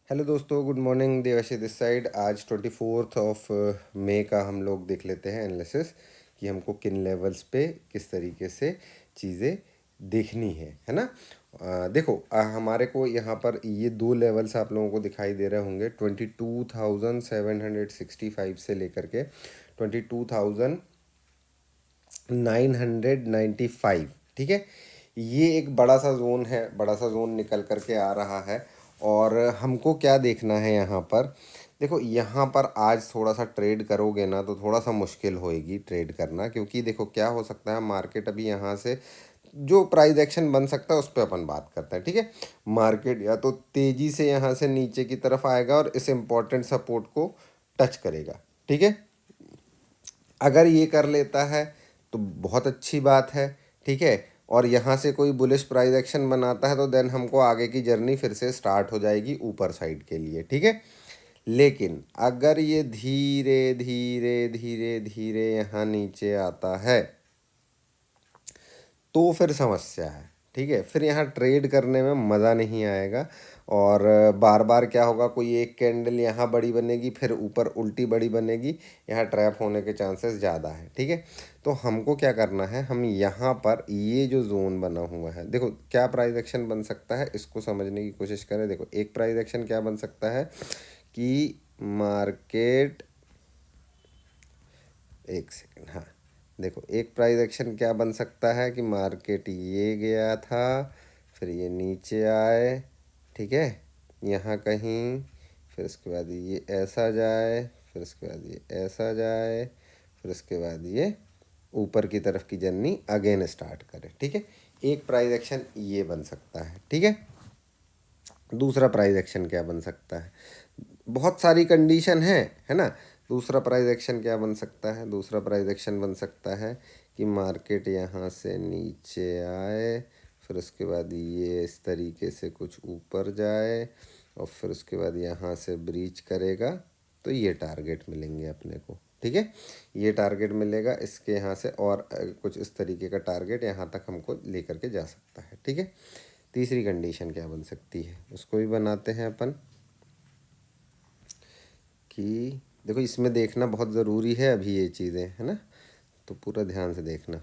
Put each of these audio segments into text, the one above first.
Hello दोस्तों, good morning. Devashi this side. आज 24 of May का हम लोग देख लेते हैं एनालिसिस कि हमको किन लेवल्स पे किस तरीके से चीज़ें देखनी है ना। देखो, हमारे को यहाँ पर ये दो लेवल्स आप लोगों को दिखाई दे रहे होंगे। 22,765 से लेकर के 22,995। ठीक है, ये एक बड़ा सा जोन है, बड़ा सा जोन निकल करके आ रहा है। और हमको क्या देखना है यहाँ पर? देखो, यहाँ पर आज थोड़ा सा ट्रेड करोगे ना तो थोड़ा सा मुश्किल होएगी ट्रेड करना, क्योंकि देखो क्या हो सकता है, मार्केट अभी यहाँ से जो प्राइस एक्शन बन सकता है उस पर अपन बात करते हैं। ठीक है, मार्केट या तो तेज़ी से यहाँ से नीचे की तरफ आएगा और इस इम्पोर्टेंट सपोर्ट को टच करेगा। ठीक है, अगर ये कर लेता है तो बहुत अच्छी बात है। ठीक है, और यहाँ से कोई बुलिश प्राइस एक्शन बनाता है तो देन हमको आगे की जर्नी फिर से स्टार्ट हो जाएगी ऊपर साइड के लिए। ठीक है, लेकिन अगर ये धीरे धीरे धीरे धीरे यहाँ नीचे आता है तो फिर समस्या है। ठीक है, फिर यहाँ ट्रेड करने में मज़ा नहीं आएगा। और बार बार क्या होगा, कोई एक कैंडल यहाँ बड़ी बनेगी फिर ऊपर उल्टी बड़ी बनेगी, यहाँ ट्रैप होने के चांसेस ज़्यादा है। ठीक है, तो हमको क्या करना है, हम यहाँ पर ये जो जोन बना हुआ है, देखो क्या प्राइस एक्शन बन सकता है इसको समझने की कोशिश करें। देखो, एक प्राइस एक्शन क्या बन सकता है कि मार्केट, एक सेकेंड, हाँ, देखो एक प्राइस एक्शन क्या बन सकता है कि मार्केट ये गया था, फिर ये नीचे आए। ठीक है, यहाँ कहीं, फिर उसके बाद ये ऐसा जाए, फिर उसके बाद ये ऐसा जाए, फिर उसके बाद ये ऊपर की तरफ की जर्नी अगेन स्टार्ट करे। ठीक है, एक प्राइस एक्शन ये बन सकता है। ठीक है, दूसरा प्राइस एक्शन क्या बन सकता है? बहुत सारी कंडीशन है ना। दूसरा प्राइस एक्शन क्या बन सकता है? दूसरा प्राइस एक्शन बन सकता है कि मार्केट यहाँ से नीचे आए, फिर उसके बाद ये इस तरीके से कुछ ऊपर जाए और फिर उसके बाद यहाँ से ब्रीच करेगा तो ये टारगेट मिलेंगे अपने को। ठीक है, ये टारगेट मिलेगा इसके यहाँ से, और कुछ इस तरीके का टारगेट यहाँ तक हमको लेकर के जा सकता है। ठीक है, तीसरी कंडीशन क्या बन सकती है उसको भी बनाते हैं अपन कि देखो इसमें देखना बहुत ज़रूरी है अभी ये चीज़ें, है ना, तो पूरा ध्यान से देखना।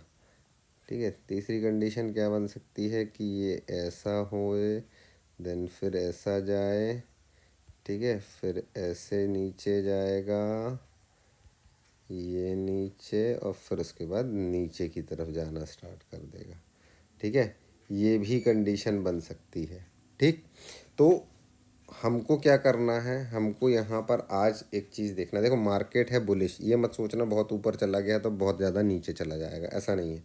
ठीक है, तीसरी कंडीशन क्या बन सकती है कि ये ऐसा होए, देन फिर ऐसा जाए। ठीक है, फिर ऐसे नीचे जाएगा, ये नीचे, और फिर उसके बाद नीचे की तरफ जाना स्टार्ट कर देगा। ठीक है, ये भी कंडीशन बन सकती है। ठीक, तो हमको क्या करना है, हमको यहाँ पर आज एक चीज़ देखना। देखो, मार्केट है बुलिश, ये मत सोचना बहुत ऊपर चला गया तो बहुत ज़्यादा नीचे चला जाएगा, ऐसा नहीं है।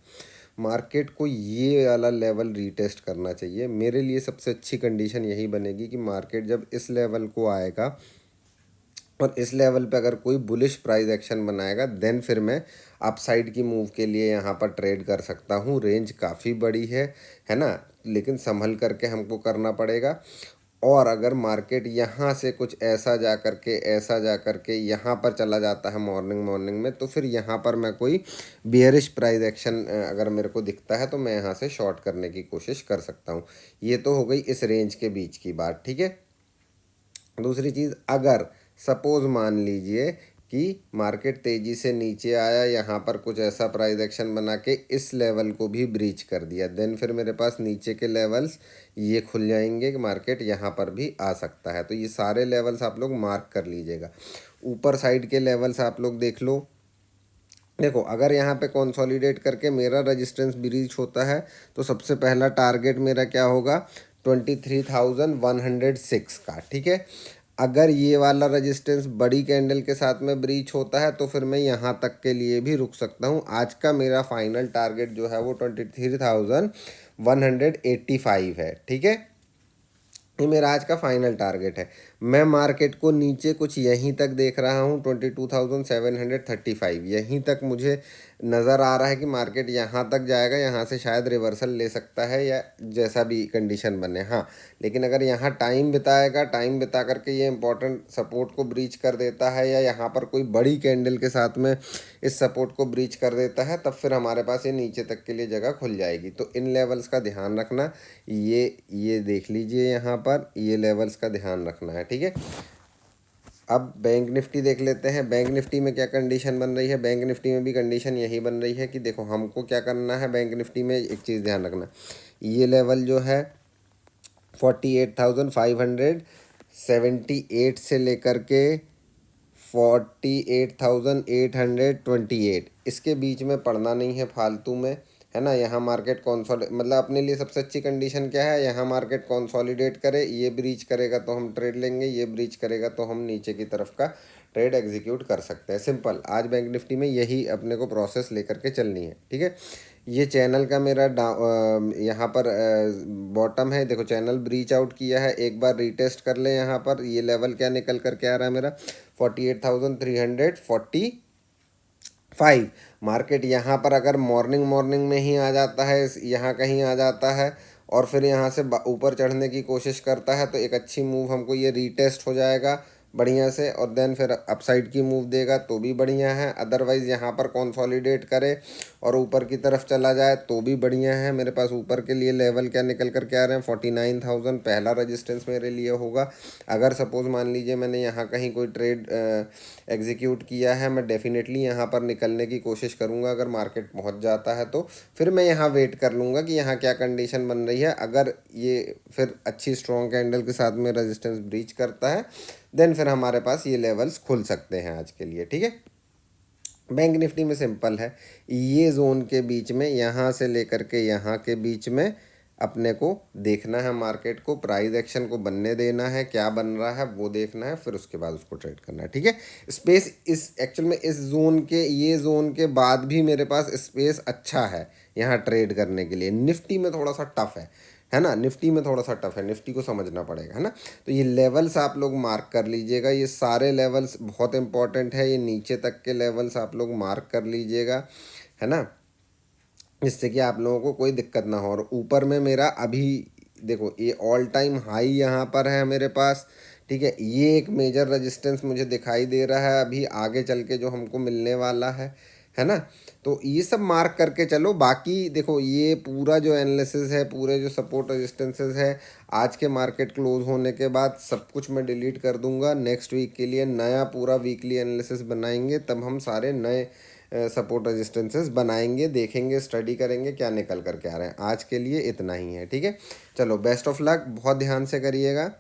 मार्केट को ये वाला लेवल रीटेस्ट करना चाहिए। मेरे लिए सबसे अच्छी कंडीशन यही बनेगी कि मार्केट जब इस लेवल को आएगा और इस लेवल पे अगर कोई बुलिश प्राइस एक्शन बनाएगा देन फिर मैं अपसाइड की मूव के लिए यहाँ पर ट्रेड कर सकता हूँ। रेंज काफ़ी बड़ी है ना, लेकिन संभल करके हमको करना पड़ेगा। और अगर मार्केट यहाँ से कुछ ऐसा जा करके ऐसा जा करके यहाँ पर चला जाता है मॉर्निंग मॉर्निंग में, तो फिर यहाँ पर मैं कोई बियरिश प्राइस एक्शन अगर मेरे को दिखता है तो मैं यहाँ से शॉर्ट करने की कोशिश कर सकता हूँ। ये तो हो गई इस रेंज के बीच की बात। ठीक है, दूसरी चीज़, अगर सपोज मान लीजिए कि मार्केट तेज़ी से नीचे आया, यहाँ पर कुछ ऐसा प्राइस एक्शन बना के इस लेवल को भी ब्रीच कर दिया, देन फिर मेरे पास नीचे के लेवल्स ये खुल जाएंगे कि मार्केट यहाँ पर भी आ सकता है। तो ये सारे लेवल्स आप लोग मार्क कर लीजिएगा। ऊपर साइड के लेवल्स आप लोग देख लो। देखो, अगर यहाँ पे कंसोलिडेट करके मेरा रेजिस्टेंस ब्रीच होता है तो सबसे पहला टारगेट मेरा क्या होगा, 23,106 का। ठीक है, अगर ये वाला रेजिस्टेंस बड़ी कैंडल के साथ में ब्रीच होता है तो फिर मैं यहाँ तक के लिए भी रुक सकता हूँ। आज का मेरा फाइनल टारगेट जो है वो 23,185 है। ठीक है, ये मेरा आज का फाइनल टारगेट है। मैं मार्केट को नीचे कुछ यहीं तक देख रहा हूँ, 22,735 यहीं तक मुझे नज़र आ रहा है कि मार्केट यहाँ तक जाएगा, यहाँ से शायद रिवर्सल ले सकता है या जैसा भी कंडीशन बने। हाँ, लेकिन अगर यहाँ टाइम बिताएगा, टाइम बिता करके ये इंपॉर्टेंट सपोर्ट को ब्रीच कर देता है या यहाँ पर कोई बड़ी कैंडल के साथ में इस सपोर्ट को ब्रीच कर देता है, तब फिर हमारे पास ये नीचे तक के लिए जगह खुल जाएगी। तो इन लेवल्स का ध्यान रखना, ये देख लीजिए, यहाँ पर ये लेवल्स का ध्यान रखना है। ठीक है। अब बैंक निफ्टी देख लेते हैं। बैंक निफ्टी में क्या कंडीशन बन रही है। बैंक निफ्टी में भी कंडीशन यही बन रही है कि देखो हमको क्या करना है। बैंक निफ्टी में एक चीज़ ध्यान रखना, ये लेवल जो है 48,578 से लेकर के 48,828, इसके बीच में पढ़ना नहीं है फालतू में, है ना। यहाँ मार्केट मतलब अपने लिए सबसे अच्छी कंडीशन क्या है, यहाँ मार्केट कॉन्सोलिडेट करे, ये ब्रीच करेगा तो हम ट्रेड लेंगे, ये ब्रीच करेगा तो हम नीचे की तरफ का ट्रेड एग्जीक्यूट कर सकते हैं। सिंपल, आज बैंक निफ्टी में यही अपने को प्रोसेस लेकर के चलनी है, ठीक है। ये चैनल का मेरा यहाँ पर बॉटम है, देखो चैनल ब्रीच आउट किया है, एक बार रीटेस्ट कर ले। यहाँ पर ये लेवल क्या निकल कर के आ रहा है मेरा 48,345। मार्केट यहाँ पर अगर मॉर्निंग में ही आ जाता है, यहाँ कहीं आ जाता है और फिर यहाँ से ऊपर चढ़ने की कोशिश करता है तो एक अच्छी मूव हमको ये रीटेस्ट हो जाएगा बढ़िया से, और देन फिर अपसाइड की मूव देगा तो भी बढ़िया है। अदरवाइज़ यहाँ पर कंसोलिडेट करे और ऊपर की तरफ चला जाए तो भी बढ़िया है। मेरे पास ऊपर के लिए लेवल क्या निकल कर के आ रहे हैं 49,000, पहला रेजिस्टेंस मेरे लिए होगा। अगर सपोज़ मान लीजिए मैंने यहाँ कहीं कोई ट्रेड एग्जीक्यूट किया है, मैं डेफिनेटली यहाँ पर निकलने की कोशिश करूँगा। अगर मार्केट पहुँच जाता है तो फिर मैं यहाँ वेट कर लूँगा कि यहाँ क्या कंडीशन बन रही है। अगर ये फिर अच्छी स्ट्रॉन्ग कैंडल के साथ में रेजिस्टेंस ब्रीच करता है देन फिर हमारे पास ये लेवल्स खुल सकते हैं आज के लिए, ठीक है। बैंक निफ्टी में सिंपल है, ये जोन के बीच में यहाँ से लेकर के यहाँ के बीच में अपने को देखना है, मार्केट को प्राइस एक्शन को बनने देना है, क्या बन रहा है वो देखना है, फिर उसके बाद उसको ट्रेड करना है, ठीक है। स्पेस इस एक्चुअल में इस जोन के, ये जोन के बाद भी मेरे पास स्पेस अच्छा है यहाँ ट्रेड करने के लिए। निफ्टी में थोड़ा सा टफ है ना, निफ्टी में थोड़ा सा टफ है, निफ्टी को समझना पड़ेगा, है ना। तो ये लेवल्स आप लोग मार्क कर लीजिएगा, ये सारे लेवल्स बहुत इंपॉर्टेंट है, ये नीचे तक के लेवल्स आप लोग मार्क कर लीजिएगा, है ना, जिससे कि आप लोगों को कोई दिक्कत ना हो। और ऊपर में मेरा अभी देखो ये ऑल टाइम हाई यहाँ पर है मेरे पास, ठीक है। ये एक मेजर रेजिस्टेंस मुझे दिखाई दे रहा है अभी आगे चल के जो हमको मिलने वाला है ना। तो ये सब मार्क करके चलो। बाकी देखो ये पूरा जो एनालिसिस है, पूरे जो सपोर्ट रेजिस्टेंसेस है, आज के मार्केट क्लोज होने के बाद सब कुछ मैं डिलीट कर दूंगा। नेक्स्ट वीक के लिए नया पूरा वीकली एनालिसिस बनाएंगे, तब हम सारे नए सपोर्ट रेजिस्टेंसेस बनाएंगे, देखेंगे, स्टडी करेंगे क्या निकल करके आ रहे हैं। आज के लिए इतना ही है, ठीक है। चलो बेस्ट ऑफ लक, बहुत ध्यान से करिएगा।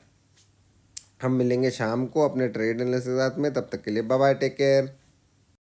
हम मिलेंगे शाम को अपने ट्रेड एनालिसिस के साथ में, तब तक के लिए बाय बाय, टेक केयर।